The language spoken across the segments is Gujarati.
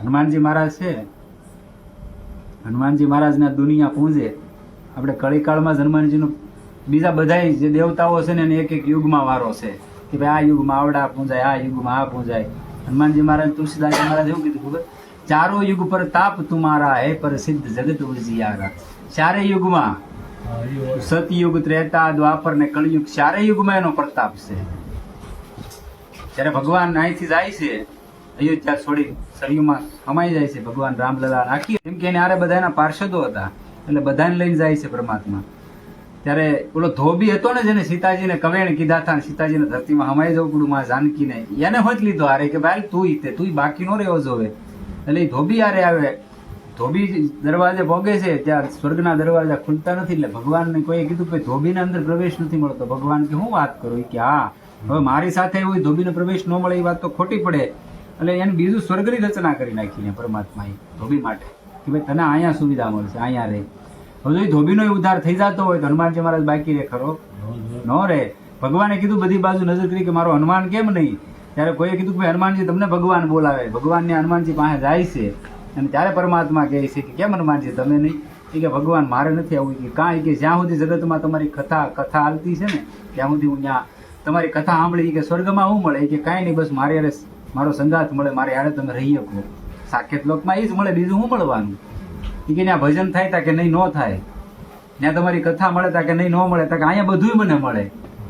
હનુમાનજી મહારાજ છે, હનુમાનજી મહારાજને દુનિયા પૂંજે. આપણે કળીકાળમાં જ હનુમાનજીનું બીજા બધા જે દેવતાઓ છે ને એને એક એક યુગમાં વારો છે કે ભાઈ આ યુગમાં આવડા પૂંજાય, આ યુગમાં આ પૂંજાય. હનુમાનજી મહારાજ તુલસીદાસજી મહારાજ એવું કીધું ખબર, ચારો યુગ પર તાપ તુમારા હે પર સિદ્ધ જગત ઉજિયારા. ચારે યુગમાં, સતયુગ, ત્રેતા, દ્વાપર ને કળિયુગ, ચારે યુગમાં એનો પ્રતાપ છે. જ્યારે ભગવાન અહીંથી જાય છે અયોધ્યા છોડી સરયુમાં સમાઈ જાય છે, ભગવાન રામલલા રાખી, કેમ કે એને આરે બધા એના પાર્ષદો હતા એટલે બધાને લઈને જાય છે પરમાત્મા. ત્યારે ઓલો ધોબી હતો ને જેને સીતાજીને કવેણ કીધા હતા, સીતાજીને ધરતીમાં હમાઈ જવું પડ્યું માં જાનકીને, એને હોત લીધો આરે કે ભાઈ તું બાકી નો રહેવો જોવે. એટલે એ ધોબી આરે આવે, ધોબી દરવાજે ભોગે છે ત્યાં સ્વર્ગના દરવાજા ખુલતા નથી. એટલે ભગવાનને કોઈ કીધું કે ધોબીને અંદર પ્રવેશ નથી મળતો. ભગવાન કે હું વાત કરું કે હા, હવે મારી સાથે એવું ધોબીને પ્રવેશ ન મળે એ વાત તો ખોટી પડે. એટલે એને બીજું સ્વર્ગની રચના કરી નાખી પરમાત્માએ ધોબી માટે કે ભાઈ તને અહીંયા સુવિધા મળશે, અહીંયા રહે. હવે જો ધોબીનો ઉદ્ધાર થઈ જતો હોય તો હનુમાનજી મહારાજ બાકી રે ખરો? ન રે. ભગવાને કીધું બધી બાજુ નજર કરી કે મારો હનુમાન કેમ નહીં? ત્યારે કોઈએ કીધું કે ભાઈ હનુમાનજી તમને ભગવાન બોલાવે. ભગવાનને હનુમાનજી પાસે જાય છે અને ત્યારે પરમાત્મા કહે છે કે કેમ હનુમાનજી તમે નહીં? કે ભગવાન મારે નથી આવું. કે કાંઈ કે જ્યાં સુધી જગતમાં તમારી કથા હાલતી છે ને ત્યાં સુધી હું ત્યાં તમારી કથા સાંભળી કે સ્વર્ગમાં શું મળે? કે કાંઈ નહીં, બસ મારી હારે મારો સંગાત મળે, મારી હારે તમે રહી શકો. સાકેત લોકમાં એ જ મળે, બીજું શું મળવાનું? કે ત્યાં ભજન થાય તા કે નહીં ન થાય, ત્યાં તમારી કથા મળે તા કે નહીં ન મળે, તા કે અહીંયા બધું મને મળે.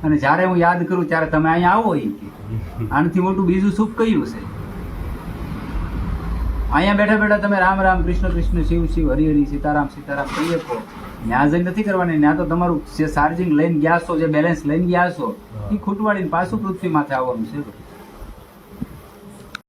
અને જ્યારે હું યાદ કરું ત્યારે તમે અહીંયા આવો. એ કે આનાથી મોટું બીજું સુખ કયું છે? અહીંયા બેઠા બેઠા તમે રામ રામ, કૃષ્ણ કૃષ્ણ, શિવ શિવ, હરિ હરિ, સીતારામ સીતારામ કરી શકો. ત્યાં જ નથી કરવાની. ત્યાં તો તમારું જે ચાર્જિંગ લઈને ગયા છો, જે બેલેન્સ લઈને ગયા છો એ ખૂટવાડીને પાછું પૃથ્વી માથે આવવાનું છે.